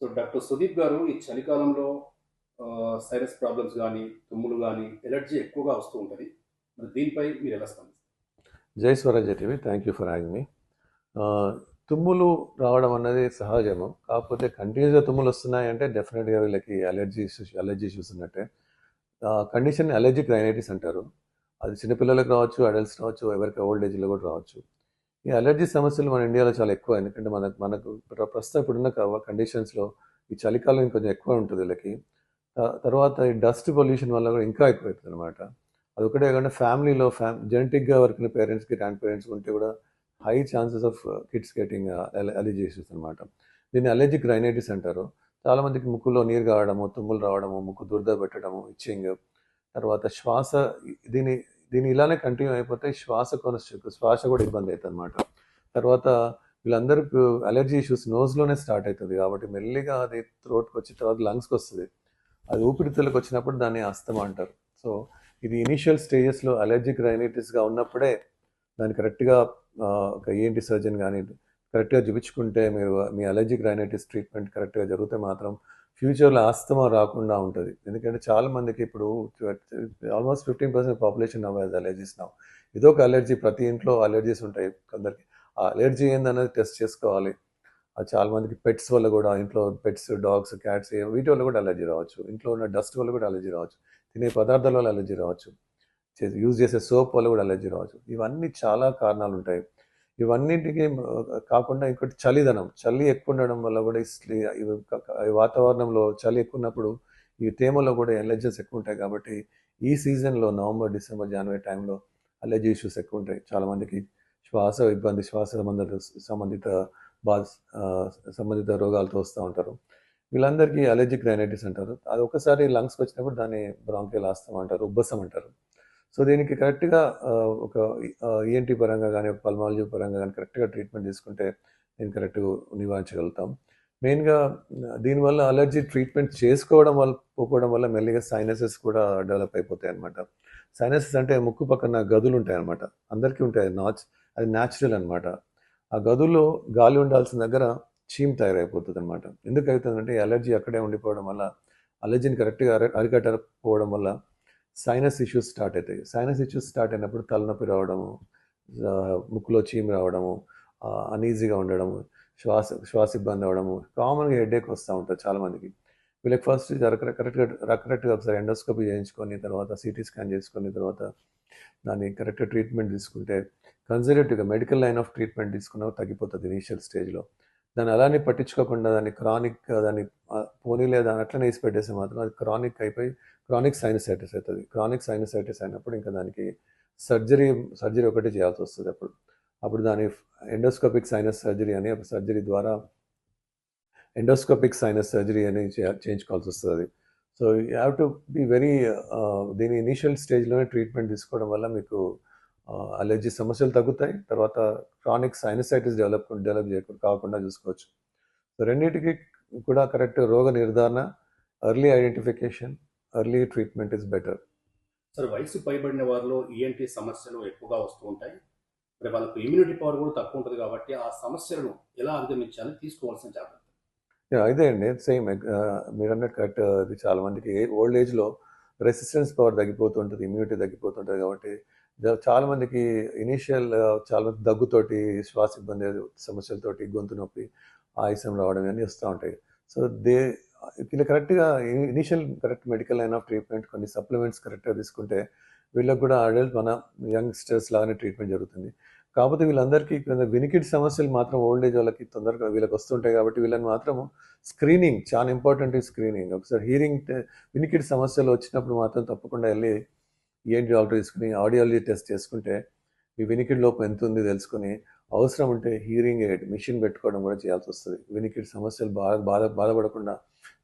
So, doctor Sudeep గారు ఈ చలికాలంలో సైనస్ ప్రాబ్లమ్స్ గానీ, తుమ్ములు గానీ, ఎలర్జీ ఎక్కువగా వస్తూ ఉంటది. మరి దీనిపై మీరెలా స్పందిస్తారు? జై స్వరాజ్య TV, thank you for having me. తుమ్ములు రావడం అన్నది సహజము. కాకపోతే కంటిన్యూస్గా తుమ్ములు వస్తున్నాయంటే డెఫినెట్గా వీళ్ళకి అలర్జీ ఇష్యూస్ ఉన్నట్టే. కండిషన్ అలర్జిక్ రైనైటిస్ అంటారు. అది చిన్నపిల్లలకు రావచ్చు, అడల్ట్స్ రావచ్చు, ఎవరికి ఓల్డ్ ఏజ్లో కూడా రావచ్చు. ఈ అలర్జీ సమస్యలు మన ఇండియాలో చాలా ఎక్కువ. ఎందుకంటే మనకు ప్రస్తుతం ఇప్పుడున్న కండిషన్స్లో ఈ చలికాలం ఇంకొంచెం ఎక్కువ ఉంటుంది వీళ్ళకి. తర్వాత ఈ డస్ట్ పొల్యూషన్ వల్ల కూడా ఇంకా ఎక్కువవుతుంది అనమాట. అదొకటే కాకుండా ఫ్యామిలీలో జెనెటిక్గా వర్కిన పేరెంట్స్కి, గ్రాండ్ పేరెంట్స్కి ఉంటే కూడా high chances of kids getting allergy issues అనమాట. దీన్ని అలర్జిక్ రైనైటిస్ అంటారు. చాలామందికి ముక్కులో నీరు కావడము, తుమ్ములు రావడము, ముక్కు దురద పెట్టడము, ఇచ్చింగ్, తర్వాత శ్వాస, దీని దీని ఇలానే కంటిన్యూ అయిపోతే శ్వాస కూడా ఇబ్బంది అవుతుంది అనమాట. తర్వాత వీళ్ళందరికీ అలర్జీ ఇష్యూస్ నోస్లోనే స్టార్ట్ అవుతుంది కాబట్టి మెల్లిగా అది థ్రోట్కి వచ్చి తర్వాత లంగ్స్కి వస్తుంది. అది ఊపిరితిత్తులకు వచ్చినప్పుడు దాన్ని అస్తమా అంటారు. సో ఇది ఇనీషియల్ స్టేజెస్లో అలర్జిక్ రైనైటిస్గా ఉన్నప్పుడే దాన్ని కరెక్ట్గా ఒక ఈఎన్టీ సర్జన్ కానీ కరెక్ట్గా చూపించుకుంటే మీరు మీ అలర్జిక్ రైనైటిస్ ట్రీట్మెంట్ కరెక్ట్గా జరిగితే మాత్రం ఫ్యూచర్లో ఆస్తమా రాకుండా ఉంటుంది. ఎందుకంటే చాలామందికి ఇప్పుడు almost 15% population now has allergies now. ఇదొక అలర్జీ, ప్రతి ఇంట్లో అలర్జీస్ ఉంటాయి కొందరికి. ఆ అలర్జీ ఏందనేది టెస్ట్ చేసుకోవాలి. అది చాలామందికి పెట్స్ వల్ల కూడా, ఇంట్లో పెట్స్, డాగ్స్, క్యాట్స్ వీటి వల్ల కూడా అలర్జీ రావచ్చు. ఇంట్లో ఉన్న డస్ట్ వల్ల కూడా అలర్జీ రావచ్చు. తినే పదార్థాల వల్ల అలర్జీ రావచ్చు. యూజ్ చేసే సోప్ వల్ల కూడా అలర్జీ రావచ్చు. ఇవన్నీ చాలా కారణాలు ఉంటాయి. ఇవన్నిటికీ కాకుండా ఇంకోటి చలి ఎక్కువ ఉండడం వల్ల కూడా ఈ వాతావరణంలో చలి ఎక్కువ ఉన్నప్పుడు ఈ తేమలో కూడా ఎలర్జీస్ ఎక్కువ ఉంటాయి. కాబట్టి ఈ సీజన్లో నవంబర్, డిసెంబర్, జనవరి టైంలో అలర్జీ ఇష్యూస్ ఎక్కువ ఉంటాయి. చాలామందికి శ్వాస సంబంధిత బా సంబంధిత రోగాలతో వస్తూ ఉంటారు. వీళ్ళందరికీ అలర్జిక్ రైనైటిస్ అంటారు. అది ఒకసారి లంగ్స్కి వచ్చినప్పుడు దాన్ని బ్రాంకియల్ ఆస్తమా అంటారు, ఉబ్బసం అంటారు. సో దీనికి కరెక్ట్గా ఒక ఈఎన్టీ పరంగా కానీ, ఒక పల్మాలజీ పరంగా కానీ కరెక్ట్గా ట్రీట్మెంట్ తీసుకుంటే నేను కరెక్ట్గా నివారించగలుగుతాం. మెయిన్గా దీనివల్ల అలర్జీ ట్రీట్మెంట్ పోకపోవడం వల్ల మెల్లిగా సైనసెస్ కూడా డెవలప్ అయిపోతాయి అనమాట. సైనసెస్ అంటే ముక్కు పక్కన గదులు ఉంటాయి అనమాట. అందరికీ ఉంటాయి. అది న్యాచురల్ అనమాట. ఆ గదుల్లో గాలి ఉండాల్సిన దగ్గర చీమ్ తయారైపోతుంది అనమాట. ఎందుకు అవుతుందంటే అలర్జీ అక్కడే ఉండిపోవడం వల్ల, అలర్జీని కరెక్ట్గా అరికట్టకపోవడం వల్ల సైనస్ ఇష్యూస్ స్టార్ట్ అవుతాయి. సైనస్ ఇష్యూస్ స్టార్ట్ అయినప్పుడు తలనొప్పి రావడము, ముక్కులో చీమ్ రావడము, అనీజీగా ఉండడము, శ్వాస ఇబ్బంది అవ్వడము, కామన్గా హెడేక్ వస్తూ ఉంటుంది చాలామందికి. వీళ్ళకి ఫస్ట్ కరెక్ట్గా ఒకసారి ఎండోస్కోపీ చేయించుకొని, తర్వాత సిటీ స్కాన్ చేసుకొని, తర్వాత దాన్ని కరెక్ట్గా ట్రీట్మెంట్ తీసుకుంటే కన్జర్వేటివ్గా మెడికల్ లైన్ ఆఫ్ ట్రీట్మెంట్ తీసుకున్నా తగ్గిపోతుంది ఇనీషియల్ స్టేజ్లో. దాన్ని అలానే పట్టించుకోకుండా దాన్ని పోనీలే దాన్ని అట్లనే వేసి పెట్టేస్తే మాత్రం అది క్రానిక్ అయిపోయి క్రానిక్ సైనసైటిస్ అవుతుంది. క్రానిక్ సైనసైటిస్ అయినప్పుడు ఇంకా దానికి సర్జరీ ఒకటి చేయాల్సి వస్తుంది. అప్పుడు దాని ఎండోస్కోపిక్ సైనస్ సర్జరీ అని ఒక సర్జరీ ద్వారా చేయించుకోవాల్సి వస్తుంది. So you have to be very దీని ఇనీషియల్ స్టేజ్లోనే ట్రీట్మెంట్ తీసుకోవడం వల్ల మీకు అలర్జీ సమస్యలు తగ్గుతాయి. తర్వాత క్రానిక్ సైనసైటిస్ డెవలప్ కాకుండా చూసుకోవచ్చు. సో రెండింటికి కూడా కరెక్ట్ రోగ నిర్ధారణ, early identification, early treatment is better. సరే, వయసు పైబడిన వారిలో ఈఎన్టీ సమస్యలు ఎక్కువగా వస్తూ ఉంటాయి. మరి వాళ్ళకు ఇమ్యూనిటీ పవర్ కూడా తక్కువ ఉంటుంది కాబట్టి ఆ సమస్యలను ఎలా అధిగమించాలి, తీసుకోవాల్సిన జాగ్రత్త? ఇదే అండి, సేమ్ మీరు అన్నట్టు కరెక్ట్. అది చాలా మందికి ఓల్డ్ ఏజ్లో రెసిస్టెన్స్ పవర్ తగ్గిపోతుంటుంది, ఇమ్యూనిటీ తగ్గిపోతుంటుంది. కాబట్టి చాలా మందికి ఇనీషియల్ చాలా మంది దగ్గుతోటి, శ్వాస ఇబ్బంది సమస్యలతోటి, గొంతు నొప్పి, ఆయాసం రావడం అన్నీ వస్తూ ఉంటాయి. సో వీళ్ళు కరెక్ట్గా initial correct medical line of treatment, కొన్ని సప్లిమెంట్స్ కరెక్ట్గా తీసుకుంటే వీళ్ళకి కూడా మన యంగ్స్టర్స్ లాగానే ట్రీట్మెంట్ జరుగుతుంది. కాకపోతే వీళ్ళందరికీ వినికిడి సమస్యలు మాత్రం ఓల్డ్ ఏజ్ వాళ్ళకి తొందరగా వీళ్ళకి వస్తుంటాయి. కాబట్టి వీళ్ళని మాత్రం స్క్రీనింగ్ చాలా ఇంపార్టెంట్. స్క్రీనింగ్ ఒకసారి వినికిడి సమస్యలు వచ్చినప్పుడు మాత్రం తప్పకుండా వెళ్ళి ఈఎన్టీ డాక్టర్ తీసుకుని ఆడియాలజీ టెస్ట్ చేసుకుంటే మీ వినికిడి లోపం ఎంత ఉంది తెలుసుకుని అవసరం ఉంటే హీరింగ్ ఎయిడ్ మిషన్ పెట్టుకోవడం కూడా చేయాల్సి వస్తుంది. వినికిడి సమస్యలు బాధపడకుండా.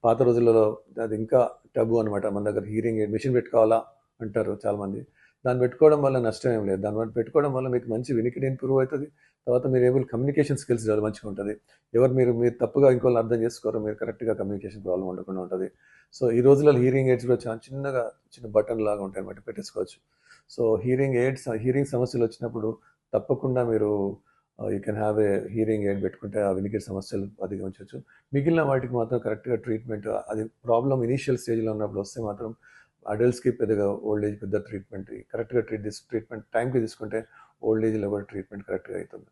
పాత రోజులలో అది ఇంకా టబు అనమాట. మన దగ్గర హీరింగ్ ఎయిడ్ మిషన్ పెట్టుకోవాలా అంటారు చాలామంది. దాన్ని పెట్టుకోవడం వల్ల నష్టం ఏం లేదు. దాన్ని పెట్టుకోవడం వల్ల మీకు మంచి వినికిడి ఇంప్రూవ్ అవుతుంది. తర్వాత మీరు కమ్యూనికేషన్ స్కిల్స్ మంచిగా ఉంటుంది. మీరు తప్పుగా ఇంకోళ్ళని అర్థం చేసుకోరు, మీరు కరెక్ట్గా కమ్యూనికేషన్ ప్రాబ్లం ఉండకుండా ఉంటుంది. సో ఈ రోజులలో హీరింగ్ ఎయిడ్స్ కూడా చాలా చిన్న బటన్ లాగా ఉంటాయి అన్నమాట, పెట్టేసుకోవచ్చు. సో హీరింగ్ సమస్యలు వచ్చినప్పుడు తప్పకుండా మీరు you can have a hearing aid పెట్టుకుంటే ఆ వినికిడి సమస్యలు అధిగమించవచ్చు. మిగిలిన వాటికి మాత్రం కరెక్ట్గా ట్రీట్మెంట్, అది ప్రాబ్లం ఇనీషియల్ స్టేజ్లో ఉన్నప్పుడు వస్తే మాత్రం అడల్ట్స్కి పెద్దగా ఓల్డ్ ఏజ్ పెద్ద ట్రీట్మెంట్ కరెక్ట్గా ట్రీట్మెంట్ టైంకి తీసుకుంటే ఓల్డ్ ఏజ్లో కూడా ట్రీట్మెంట్ కరెక్ట్గా అవుతుంది.